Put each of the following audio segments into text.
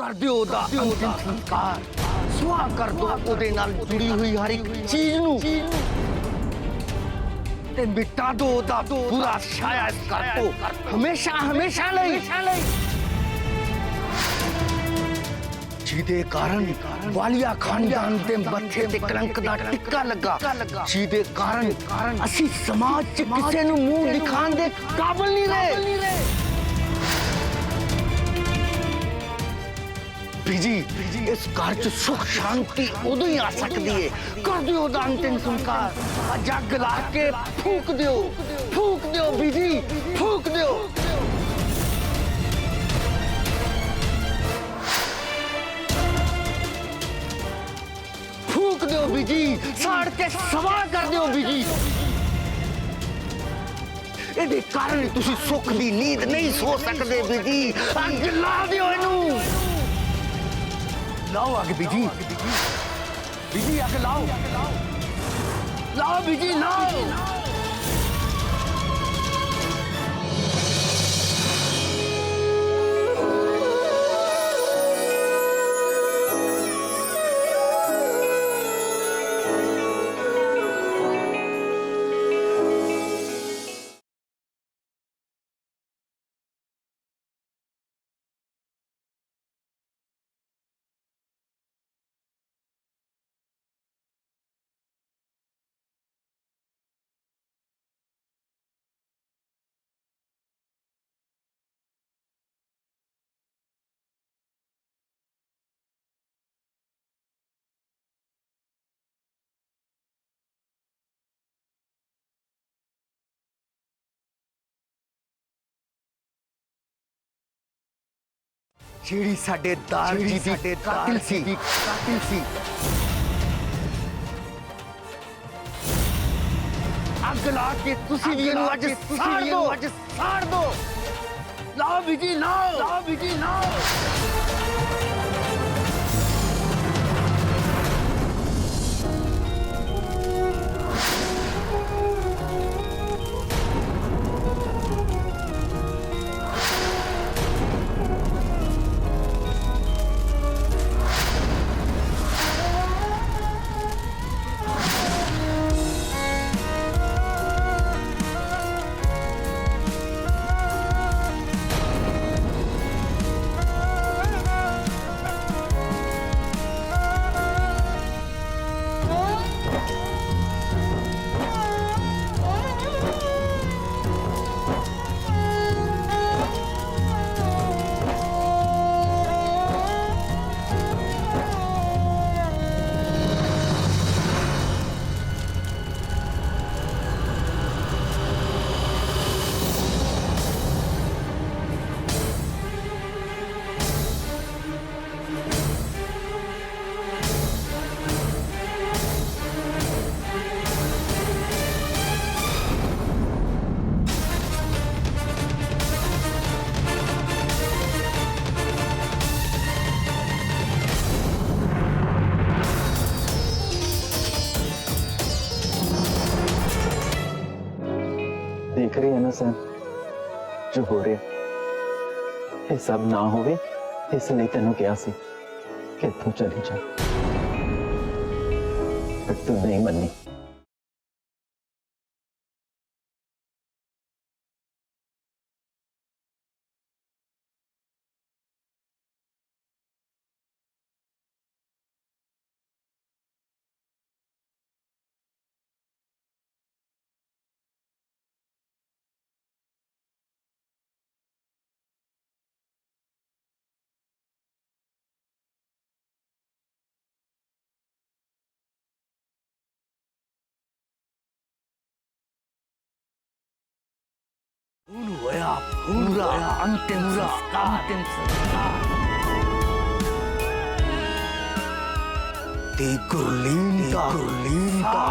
कर दिओ दा अंतिम संस्कार सुहा कर दो ओदे नाल जुड़ी हुई हर एक चीज नू ते मिटा दो दा पूरा छाया इस घर को हमेशा हमेशा नहीं जिदे कारण वालिया खानदान दे मत्थे ते कलंक दा टिक्का लगा जिदे कारण असी समाज च किसे नू मुंह दिखाण दे काबिल नहीं रहे बीजी इस घर च सुख शांति उदों ही आ सकती है कर दियो दा अंतिम संस्कार जग ला के फूक दियो बीजी फूक दियो फूक दियो बीजी साड़ के सवा कर दियो बीजी इहदे कारण तुसी सुख दी नींद नहीं सो सकते बीजी अग ला दियो इनू लाओ आगे बीजी आगे लाओ बीजी लाओ ਜਿਹੜੀ ਸਾਡੇ ਦਾਰ ਜੀ ਦੀ ਕਾਤਿਲ ਸੀ ਅੱਗ ਲਾ ਕੇ ਤੁਸੀਂ ਵੀ ਇਹਨੂੰ ਅੱਜ ਸਾੜ ਦੋ ਲਾਓ ਬੀਜੀ ਲਾਓ देख रही है ना सर जो हो रहा ये सब ना होवे इसलिए तेनों क्या सी कि तू चली जा पर तू नहीं मनी होया पूरा अंतिम संस्कार ते गुरलीन का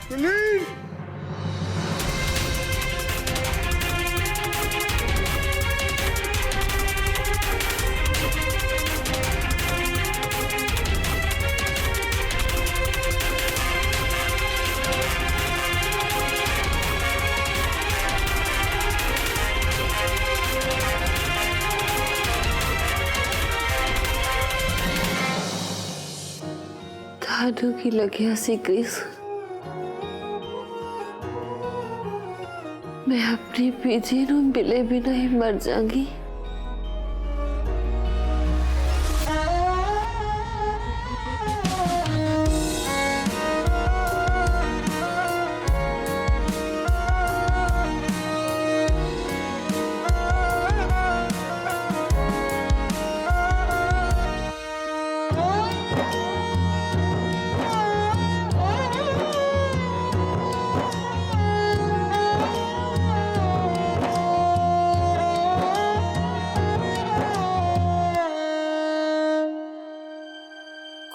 गुरलीन दादू की लगिया सी क्रिस, मैं अपनी पीजी नू मिले बिना ही मर जाऊंगी।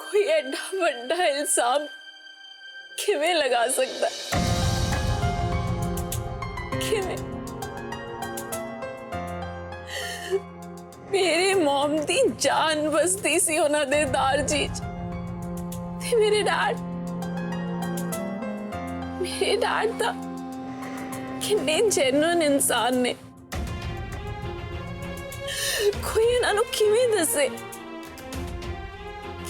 कोई एडा बड़ा इल्जाम किवें लगा सकता? किवें? मेरे मॉम दी जान बसती सी उन्हां दे दार जी च। ते मेरे डैड दा किन्ने जेन्युइन इंसान ने। कोई इन्हां नू किवें दसे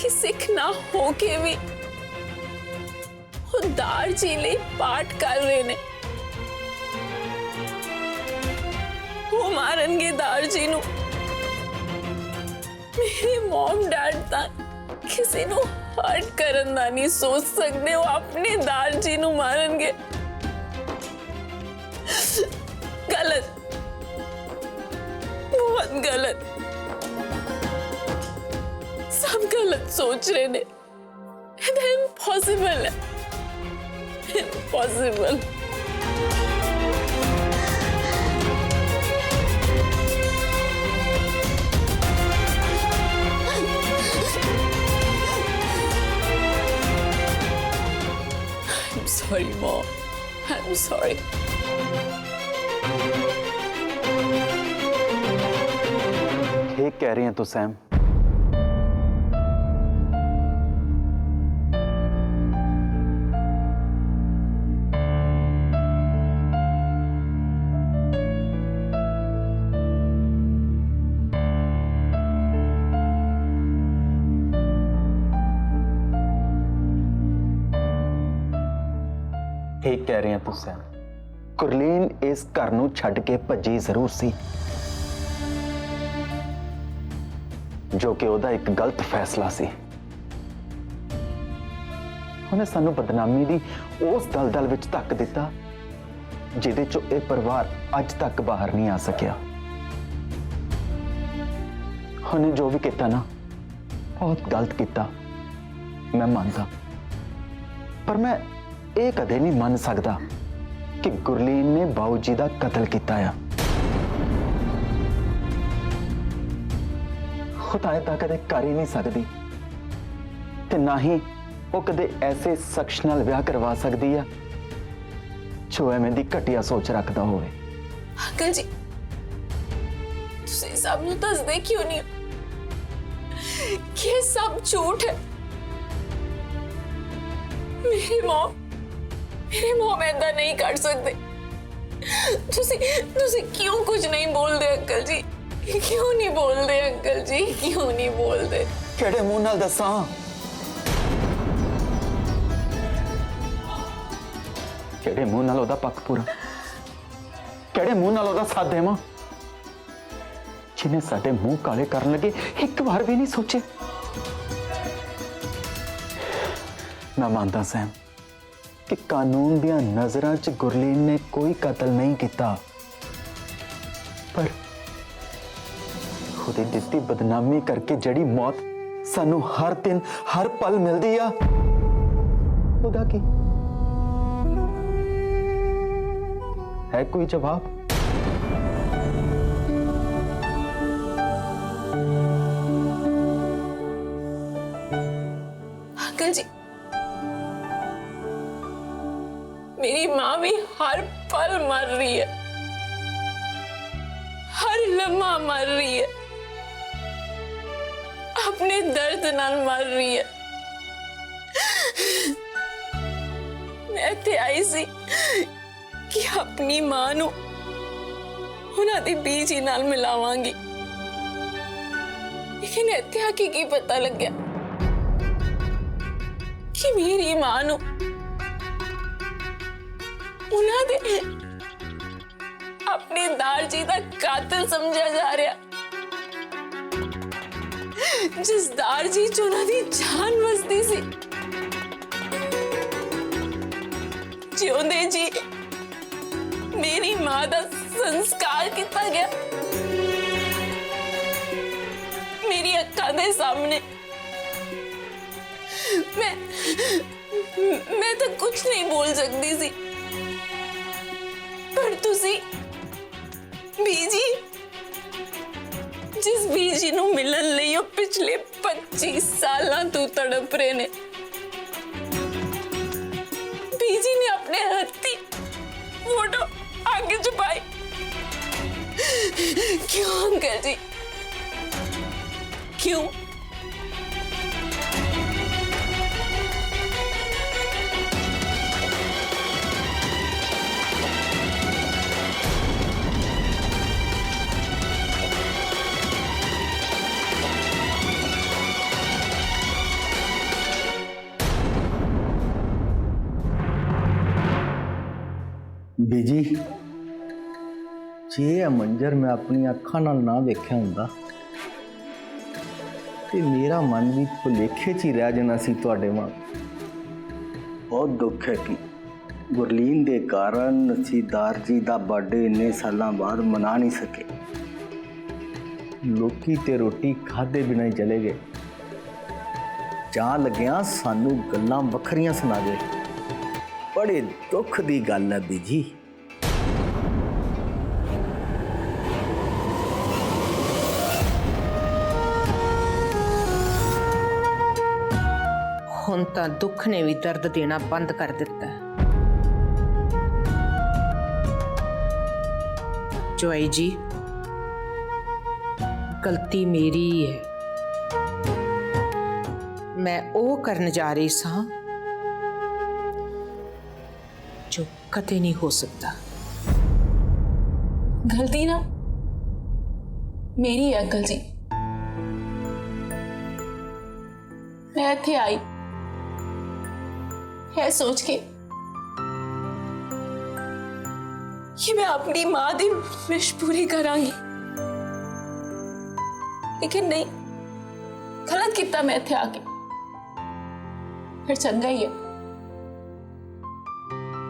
कि सिख ना हो के भी वो दार जी ले पाठ कर रहे ने। वो मारनगे दार जी नू। मेरे मॉम डैड ता किसी नू हर्ट करन दा नहीं सोच सकते, वो अपने दार जी नू मारनगे। गलत, बहुत गलत। सब गलत सोच रहे ने। इम्पॉसिबल है, impossible. I'm sorry, Mom. I'm sorry. ठीक कह रही हैं तू सैम। ठीक कह रही हैं तू सैम। गुरलीन इस घर नूं छड्ड के भजी जरूर सी, जो कि ओदा एक गलत फैसला सी। ਉਹਨੇ ਸਾਨੂੰ ਬਦਨਾਮੀ ਦੀ ਉਸ ਦਲਦਲ ਵਿੱਚ ਧੱਕ ਦਿੱਤਾ ਜਿਹਦੇ ਚੋਂ ਇਹ ਪਰਿਵਾਰ ਅੱਜ ਤੱਕ ਬਾਹਰ ਨਹੀਂ ਆ ਸਕਿਆ। ਉਹਨੇ ਜੋ ਵੀ ਕੀਤਾ ਨਾ ਬਹੁਤ ਗਲਤ ਕੀਤਾ, ਮੈਂ ਮੰਨਦਾ, ਪਰ ਮੈਂ ਇਹ ਕਦੇ ਨਹੀਂ ਮੰਨ ਸਕਦਾ ਕਿ ਗੁਰਲੀਨ ਨੇ ਬਾਊ ਜੀ ਦਾ ਕਤਲ ਕੀਤਾ ਆ। खुदाए तो कदे कर ही नहीं सकती, ते ना ही वो कदे ऐसे शख्स नाल विआह करवा सकती है जो एवें दी घटिया सोच रखता होवे। अंकल जी, तुसीं सब नूं दसदे क्यों नहीं कि ये सब झूठ है? मेरी मॉम ऐसा नहीं कर सकते। तुसीं क्यों कुछ नहीं बोलते अंकल जी? क्यों नहीं बोलते अंकल जी? क्यों नहीं बोलते? केड़े मुंह नाल दसां? केड़े मुंह नाल ओदा पक्क पूरा, केड़े मुंह नाल ओदा साथ देवां जिन्हें साडे मुंह काले करन लगे एक बार भी नहीं सोचे। मैं मानता सैम कि कानून दियां नजरां च गुरलीन ने कोई कतल नहीं किया, पर खुद दित्ती बदनामी करके जड़ी मौत सानू हर दिन हर पल मिलती आ, ओदा की है कोई जवाब? अंकल जी, मेरी माँ भी हर पल मर रही है, हर लम्हा मर रही है, अपने दर्द नाल मर रही है। मैं इत्थे आई सी कि अपनी माँ नू उन्हां दी बीजी नाल मिलावांगी, लेकिन इत्थे आके की पता लग्या कि मेरी माँ नू उन्हां दे अपने दारजी दा कातिल समझा जा रहा, जिस दारजी च उन्हां दी जान वसदी सी। जिउंदे जी मेरी मां दा संस्कार किया गया मेरी अक्खां दे सामने। मैं तो कुछ नहीं बोल सकती सी, पर तुसी बीजी, जिस बीजी नू मिलन लई ओ पिछले 25 सालां तू तड़प रहे ने, बीजी ने अपने हत्थी फोटो आगे छुपाई। क्यों अंकल जी, क्यों? बीजी, जे यह मंजर मैं अपनी अखां नाल ना वेख्या हुंदा ते मेरा मन भी भुलेखे च ही रह जाना सी तुहाडे वांग। बहुत दुख है कि गुरलीन दे कारण असीं दारजी दा बर्थडे इन्ने सालां बाद मना नहीं सके। लोकी ते रोटी खादे बिना ही चले गए। जा लग्या सानू गल्लां वखरियां सुना गए। बड़े दुख दी गल है बीजी। हुण तां दुख ने भी दर्द देना बंद कर दिता है। जोई जी, गलती मेरी ही है। मैं वो करने जा रही सां जो कदे नहीं हो सकता। गलती ना मेरी है अंकल जी। मैं इत्थे आई है सोच के कि मैं अपनी मां दी विश पूरी करांगी, लेकिन नहीं, गलत किया मैं इत्थे आके। फिर चंगा ही है,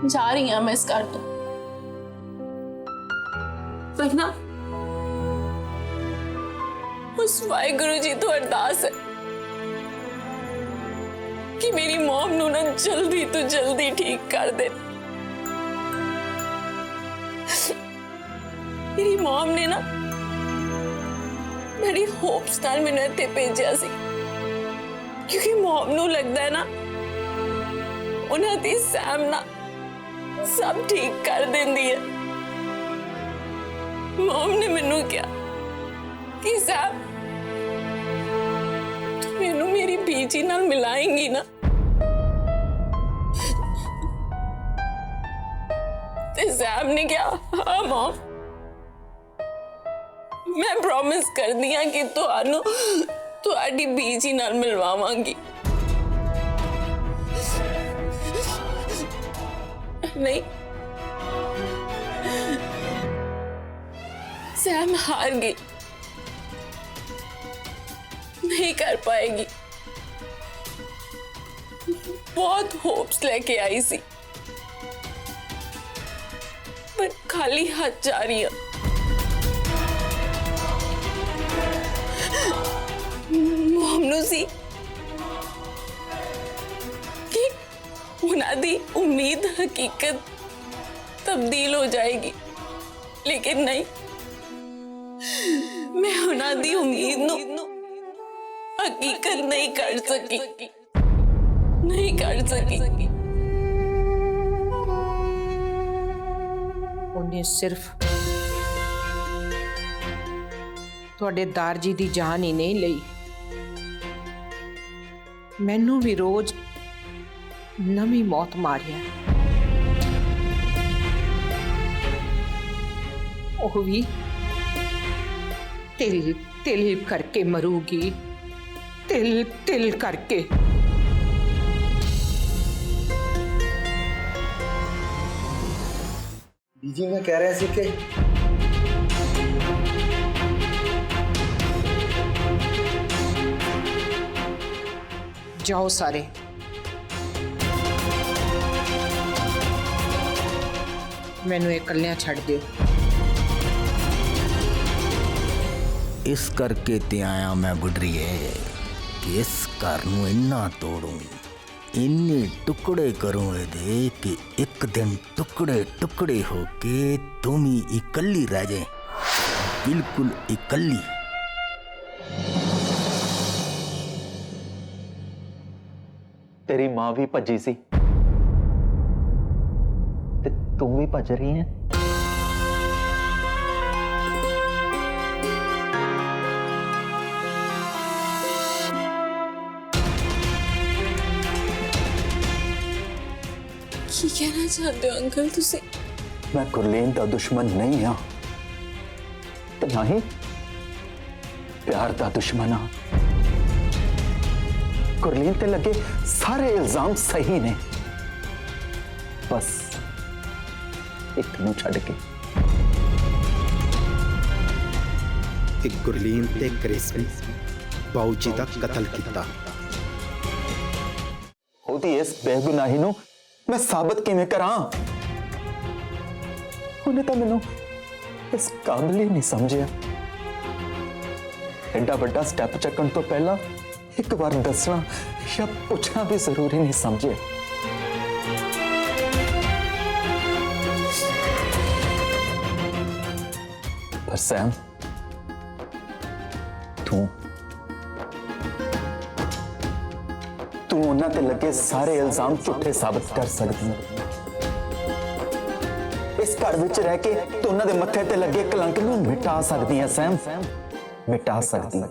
जा रही हूं मैं इस घर तो। पर ना उस वाहिगुरु जी तो अरदास है कि मेरी मॉम नू ना जल्दी तो जल्दी ठीक कर दे। मेरी मॉम ने ना मेरी होप्स नाल मैनू इत्थे भेजिया सी, क्योंकि मॉम नू लगदा है ना उन्हां दी सैम ना सब ठीक कर देंदी है। मॉम ने मैनू कहा कि सैम तू मैनू मेरी बीजी नाल मिलाएंगी ना, ते सैम ने कहा हाँ मॉम, मैं प्रॉमिस कर दिया कि तुहानू तुहाडी बीजी नाल मिलवावांगी। नहीं, सैम हार गई, नहीं कर पाएगी। बहुत होप्स लेके आई सी, पर खाली हाथ जा रही है। मोहम्मद सी कि उन्हां दी उम्मीद हकीकत तब्दील हो जाएगी, लेकिन नहीं, मैं उन्हां दी उम्मीद नू हकीकत नहीं कर सकी, नहीं कर सकी। ਨੇ ਸਿਰਫ ਤੁਹਾਡੇ ਦਾਰ ਜੀ ਦੀ ਜਾਨ ਹੀ ਨਹੀਂ ਲਈ, ਮੈਨੂੰ ਵੀ ਰੋਜ਼ ਨਵੀਂ ਮੌਤ ਮਾਰਿਆ। ਉਹ ਵੀ ਤਿਲ ਤਿਲ ਕਰਕੇ ਮਰੂਗੀ, ਤਿਲ ਤਿਲ ਕਰਕੇ। जी मैं कह रहा सी कि ਜਾਓ ਸਾਰੇ। ਮੈਨੂੰ ਇਕੱਲਿਆਂ ਛੱਡ ਦਿਓ। इस करके ते आया मैं बुढ़िए कि इस घर नूं इन्ना तोड़ूं, इन्ने टुकड़े करूं दे कि एक दिन टुकड़े टुकड़े होके तुम ही इकल्ली रह जाए, बिल्कुल इकल्ली। तेरी मां भी भजी सी ते तू भी भज रही है। की कहना चाहते हो अंकल तुसी? मैं गुरलीन का दुश्मन नहीं हाँ, ते ना ही प्यार का दुश्मन हाँ। गुरलीन ते लगे सारे इल्जाम सही ने, बस एक नूं छड़ के। कि गुरलीन ते करिश्मे बाऊ जी का कतल किया। होती इस बेगुनाही नूं मैं साबित किवें करां? उन्हें तो मैनू इस काबिल ही नहीं समझिया। एडा बड़ा स्टेप चकन तो पहला एक बार दसना या पूछना भी जरूरी नहीं समझे। पर सैम तू उन्हां ते लगे सारे इल्जाम झूठे साबित कर सकती है। इस घर विच रह के तू उन्हां दे मत्थे ते लगे कलंक नूं मिटा सकती है सैम, मिटा सकती है।